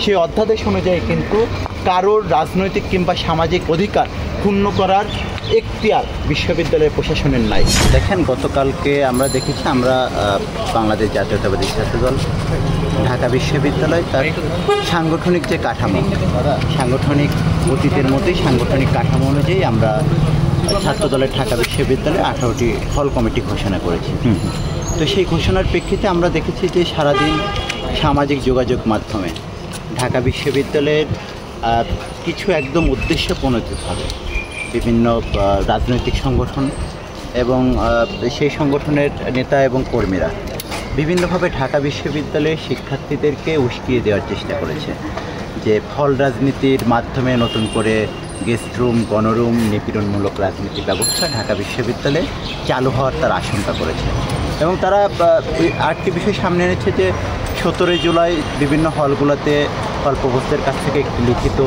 সেই অধ্যাদেশ অনুযায়ী কিন্তু কারোর রাজনৈতিক কিংবা সামাজিক অধিকার ক্ষুণ্ণ করার এখতিয়ার বিশ্ববিদ্যালয়ের প্রশাসনের নাই। দেখেন, গতকালকে আমরা দেখেছি, আমরা বাংলাদেশ জাতীয়তাবাদী ছাত্রদল ঢাকা বিশ্ববিদ্যালয় তার সাংগঠনিক যে কাঠামো, সাংগঠনিক অতীতের মধ্যেই সাংগঠনিক কাঠামো অনুযায়ী আমরা ছাত্রদলের ঢাকা বিশ্ববিদ্যালয়ে 18টি হল কমিটি ঘোষণা করেছি। তো সেই ঘোষণার প্রেক্ষিতে আমরা দেখেছি যে সারাদিন সামাজিক যোগাযোগ মাধ্যমে ঢাকা বিশ্ববিদ্যালয়ের কিছু একদম উদ্দেশ্যপ্রণোদিতভাবে বিভিন্ন রাজনৈতিক সংগঠন এবং সেই সংগঠনের নেতা এবং কর্মীরা বিভিন্নভাবে ঢাকা বিশ্ববিদ্যালয়ের শিক্ষার্থীদেরকে উস্কিয়ে দেওয়ার চেষ্টা করেছে যে ফল রাজনীতির মাধ্যমে নতুন করে গেস্ট রুম, গণরুম, নিপীড়নমূলক রাজনীতি ব্যবস্থা ঢাকা বিশ্ববিদ্যালয়ে চালু হওয়ার তার আশঙ্কা করেছে। এবং তারা আরেকটি বিষয় সামনে এনেছে যে 17 জুলাই বিভিন্ন হলগুলোতে হলপ্রভোস্টের কাছ থেকে একটি লিখিত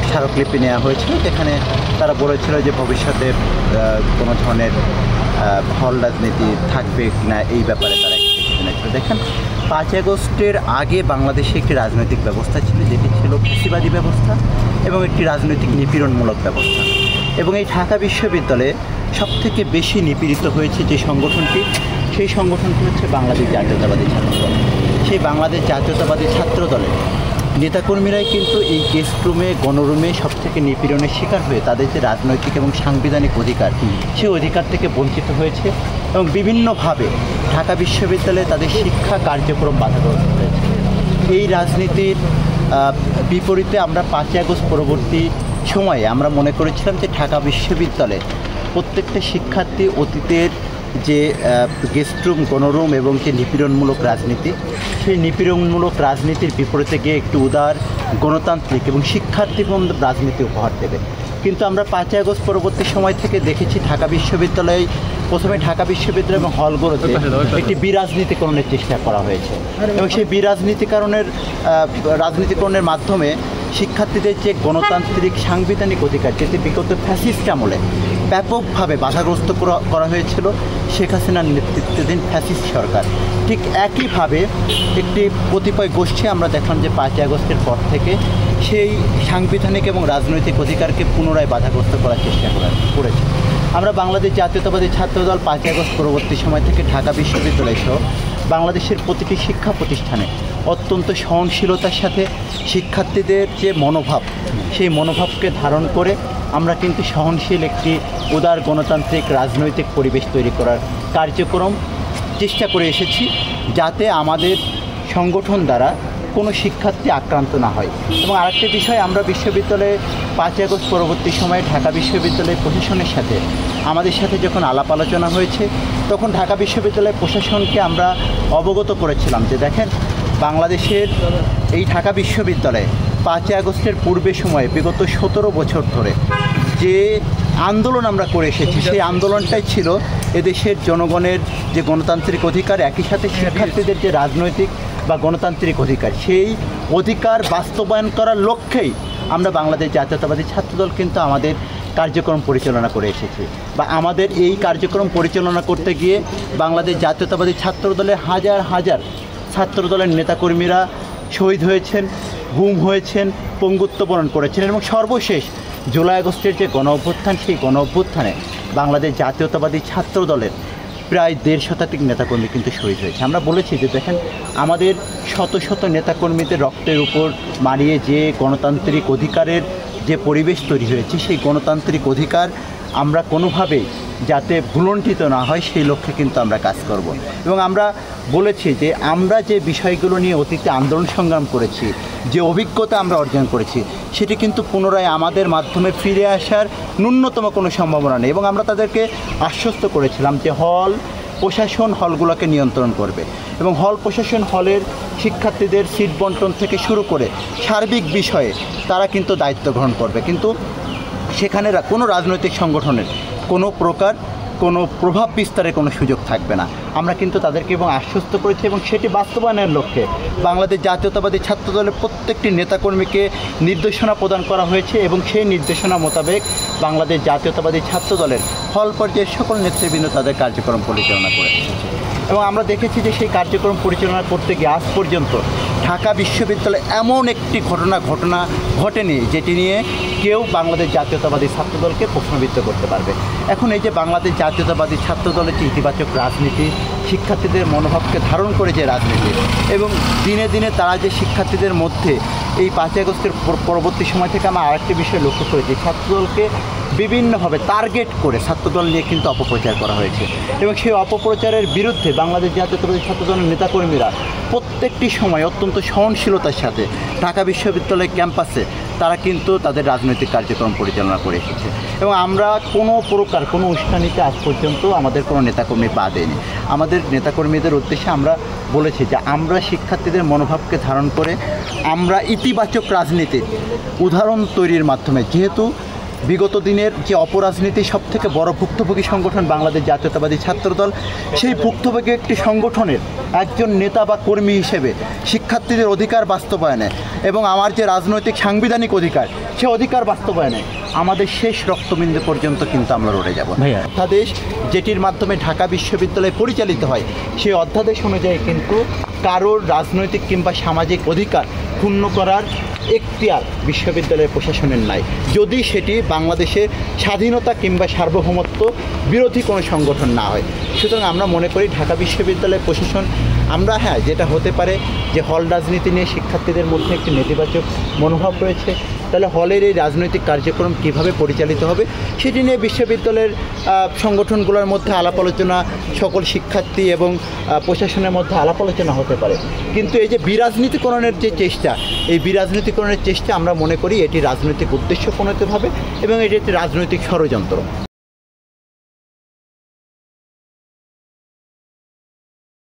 স্মারকলিপি নেওয়া হয়েছিল, যেখানে তারা বলেছিল যে ভবিষ্যতে কোনো ধরনের হল রাজনীতি থাকবে না এই ব্যাপারে তারা একটি জেনেছিল। দেখেন, 5 আগস্টের আগে বাংলাদেশে একটি রাজনৈতিক ব্যবস্থা ছিল, যেটি ছিল ফ্যাসিবাদী ব্যবস্থা এবং একটি রাজনৈতিক নিপীড়নমূলক ব্যবস্থা। এবং এই ঢাকা বিশ্ববিদ্যালয়ে সবথেকে বেশি নিপীড়িত হয়েছে যে সংগঠনটি, সেই সংগঠনটি হচ্ছে বাংলাদেশ জাতীয়তাবাদী ছাত্রদল। সেই বাংলাদেশ জাতীয়তাবাদী ছাত্রদলের নেতাকর্মীরাই কিন্তু এই গেস্ট রুমে, গণরুমে সবথেকে নিপীড়নের শিকার হয়ে তাদের যে রাজনৈতিক এবং সাংবিধানিক অধিকার, সেই অধিকার থেকে বঞ্চিত হয়েছে এবং বিভিন্নভাবে ঢাকা বিশ্ববিদ্যালয়ে তাদের শিক্ষা কার্যক্রম বাধাগ্রস্ত হয়েছে। এই রাজনীতির বিপরীতে আমরা 5 আগস্ট পরবর্তী সময়ে আমরা মনে করেছিলাম যে ঢাকা বিশ্ববিদ্যালয়ে প্রত্যেকটা শিক্ষার্থী অতীতের যে গেস্ট রুম, গণরুম এবং যে নিপীড়নমূলক রাজনীতি, সেই নিপীড়নমূলক রাজনীতির বিপরীতে গিয়ে একটু উদার, গণতান্ত্রিক এবং শিক্ষার্থীবন্ধব রাজনীতি উপহার দেবে। কিন্তু আমরা 5 আগস্ট পরবর্তী সময় থেকে দেখেছি ঢাকা বিশ্ববিদ্যালয়ে প্রথমে ঢাকা বিশ্ববিদ্যালয় এবং হলগুলোতে একটি বিরাজনীতিকরণের চেষ্টা করা হয়েছে এবং সেই রাজনীতিকরণের মাধ্যমে শিক্ষার্থীদের যে গণতান্ত্রিক সাংবিধানিক অধিকার, যেটি বিগত ফ্যাসিস্ট আমলে ব্যাপকভাবে বাধাগ্রস্ত করা হয়েছিল শেখ হাসিনার নেতৃত্বাধীন ফ্যাসিস্ট সরকার, ঠিক একইভাবে একটি কতিপয় গোষ্ঠী আমরা দেখলাম যে 5 আগস্টের পর থেকে সেই সাংবিধানিক এবং রাজনৈতিক অধিকারকে পুনরায় বাধাগ্রস্ত করার চেষ্টা করেছে। আমরা বাংলাদেশ জাতীয়তাবাদী ছাত্রদল 5 আগস্ট পরবর্তী সময় থেকে ঢাকা বিশ্ববিদ্যালয় সহ বাংলাদেশের প্রতিটি শিক্ষা প্রতিষ্ঠানে অত্যন্ত সহনশীলতার সাথে শিক্ষার্থীদের যে মনোভাব, সেই মনোভাবকে ধারণ করে আমরা কিন্তু সহনশীল একটি উদার গণতান্ত্রিক রাজনৈতিক পরিবেশ তৈরি করার কার্যক্রম চেষ্টা করে এসেছি, যাতে আমাদের সংগঠন দ্বারা কোনো শিক্ষার্থী আক্রান্ত না হয়। এবং আরেকটি বিষয়, আমরা বিশ্ববিদ্যালয়ে 5 আগস্ট পরবর্তী সময়ে ঢাকা বিশ্ববিদ্যালয়ের প্রশাসনের সাথে আমাদের সাথে যখন আলাপ আলোচনা হয়েছে, তখন ঢাকা বিশ্ববিদ্যালয়ের প্রশাসনকে আমরা অবগত করেছিলাম যে দেখেন, বাংলাদেশের এই ঢাকা বিশ্ববিদ্যালয়ে 5 আগস্টের পূর্বে সময়ে বিগত 17 বছর ধরে যে আন্দোলন আমরা করে এসেছি, সেই আন্দোলনটাই ছিল এদেশের জনগণের যে গণতান্ত্রিক অধিকার, একই সাথে শিক্ষার্থীদের যে রাজনৈতিক বা গণতান্ত্রিক অধিকার, সেই অধিকার বাস্তবায়ন করার লক্ষ্যেই আমরা বাংলাদেশ জাতীয়তাবাদী ছাত্রদল কিন্তু আমাদের কার্যক্রম পরিচালনা করে এসেছি। বা আমাদের এই কার্যক্রম পরিচালনা করতে গিয়ে বাংলাদেশ জাতীয়তাবাদী ছাত্রদলের হাজার হাজার ছাত্রদলের নেতাকর্মীরা শহীদ হয়েছেন, গুম হয়েছেন, পঙ্গুত্ব বরণ করেছেন এবং সর্বশেষ জুলাই আগস্টের যে গণ অভ্যুত্থান, সেই গণ অভ্যুত্থানে বাংলাদেশ জাতীয়তাবাদী ছাত্রদলের প্রায় 1.5 শতাধিক নেতাকর্মী কিন্তু শহীদ হয়েছে। আমরা বলেছি যে দেখেন, আমাদের শত শত নেতাকর্মীদের রক্তের উপর মারিয়ে যে গণতান্ত্রিক অধিকারের যে পরিবেশ তৈরি হয়েছে, সেই গণতান্ত্রিক অধিকার আমরা কোনোভাবেই যাতে ভুলণ্ঠিত না হয় সেই লক্ষ্যে কিন্তু আমরা কাজ করব। এবং আমরা বলেছি যে আমরা যে বিষয়গুলো নিয়ে অতীতে আন্দোলন সংগ্রাম করেছি, যে অভিজ্ঞতা আমরা অর্জন করেছি, সেটি কিন্তু পুনরায় আমাদের মাধ্যমে ফিরে আসার ন্যূনতম কোনো সম্ভাবনা নেই। এবং আমরা তাদেরকে আশ্বস্ত করেছিলাম যে প্রশাসন হলগুলোকে নিয়ন্ত্রণ করবে এবং হল প্রশাসন হলের শিক্ষার্থীদের সিট বন্টন থেকে শুরু করে সার্বিক বিষয়ে তারা কিন্তু দায়িত্ব গ্রহণ করবে। কিন্তু সেখানে কোনো রাজনৈতিক সংগঠনের কোনো প্রভাব বিস্তারের কোনো সুযোগ থাকবে না। আমরা কিন্তু তাদেরকে এবং আশ্বস্ত করেছি এবং সেটি বাস্তবায়নের লক্ষ্যে বাংলাদেশ জাতীয়তাবাদী ছাত্রদলের প্রত্যেকটি নেতাকর্মীকে নির্দেশনা প্রদান করা হয়েছে এবং সেই নির্দেশনা মোতাবেক বাংলাদেশ জাতীয়তাবাদী ছাত্রদলের হল পর্যায়ের সকল নেতৃবৃন্দ তাদের কার্যক্রম পরিচালনা করে এসেছে। এবং আমরা দেখেছি যে সেই কার্যক্রম পরিচালনা করতে গিয়ে আজ পর্যন্ত ঢাকা বিশ্ববিদ্যালয়ে এমন একটি ঘটনা ঘটেনি যেটি নিয়ে কেউ বাংলাদেশ জাতীয়তাবাদী ছাত্রদলকে প্রশ্নবিদ্ধ করতে পারবে। এখন এই যে বাংলাদেশ জাতীয়তাবাদী ছাত্রদলের যে ইতিবাচক রাজনীতি, শিক্ষার্থীদের মনোভাবকে ধারণ করে যে রাজনীতি, এবং দিনে দিনে তারা যে শিক্ষার্থীদের মধ্যে এই 5 আগস্টের পরবর্তী সময় থেকে আমরা আরেকটি বিষয় লক্ষ্য করেছি, ছাত্রদলকে বিভিন্নভাবে টার্গেট করে ছাত্রদল নিয়ে কিন্তু অপপ্রচার করা হয়েছে, এবং সেই অপপ্রচারের বিরুদ্ধে বাংলাদেশ জাতীয়তাবাদী ছাত্রদলের নেতাকর্মীরা প্রত্যেকটি সময় অত্যন্ত সহনশীলতার সাথে ঢাকা বিশ্ববিদ্যালয় ক্যাম্পাসে তারা কিন্তু তাদের রাজনৈতিক কার্যক্রম পরিচালনা করে এসেছে। এবং আমরা কোনো প্রকার কোনো উস্কানিতে আজ পর্যন্ত আমাদের কোনো নেতাকর্মী পা দেয়নি। আমাদের নেতাকর্মীদের উদ্দেশ্যে আমরা বলেছি যে আমরা শিক্ষার্থীদের মনোভাবকে ধারণ করে আমরা ইতিবাচক রাজনীতির উদাহরণ তৈরির মাধ্যমে, যেহেতু বিগত দিনের যে অপরাজনীতি সবথেকে বড় ভুক্তভোগী সংগঠন বাংলাদেশ জাতীয়তাবাদী ছাত্রদল, সেই ভুক্তভোগী একটি সংগঠনের একজন নেতা বা কর্মী হিসেবে শিক্ষার্থীদের অধিকার বাস্তবায়নে এবং আমার যে রাজনৈতিক সাংবিধানিক অধিকার, সে অধিকার বাস্তবায়নে আমাদের শেষ রক্তবিন্দু পর্যন্ত কিন্তু আমরা লড়ে যাব। অধ্যাদেশ যেটির মাধ্যমে ঢাকা বিশ্ববিদ্যালয় পরিচালিত হয়, সেই অধ্যাদেশ অনুযায়ী কিন্তু কারোর রাজনৈতিক কিংবা সামাজিক অধিকার ক্ষুণ্ণ করার এখতিয়ার বিশ্ববিদ্যালয়ের প্রশাসনের নাই, যদি সেটি বাংলাদেশের স্বাধীনতা কিংবা সার্বভৌমত্ব বিরোধী কোনো সংগঠন না হয়। সুতরাং আমরা মনে করি ঢাকা বিশ্ববিদ্যালয়ের প্রশাসন, আমরা যেটা হতে পারে যে হল রাজনীতি নিয়ে শিক্ষার্থীদের মধ্যে একটি নেতিবাচক মনোভাব রয়েছে, তাহলে হলের এই রাজনৈতিক কার্যক্রম কীভাবে পরিচালিত হবে সেটি নিয়ে বিশ্ববিদ্যালয়ের সংগঠনগুলোর মধ্যে আলাপ আলোচনা, সকল শিক্ষার্থী এবং প্রশাসনের মধ্যে আলাপ আলোচনা হতে পারে। কিন্তু এই যে বিরাজনীতিকরণের যে চেষ্টা, এই বিরাজনীতিকরণের চেষ্টা আমরা মনে করি এটি রাজনৈতিক উদ্দেশ্য প্রণীত হবে এবং এটি একটি রাজনৈতিক ষড়যন্ত্র।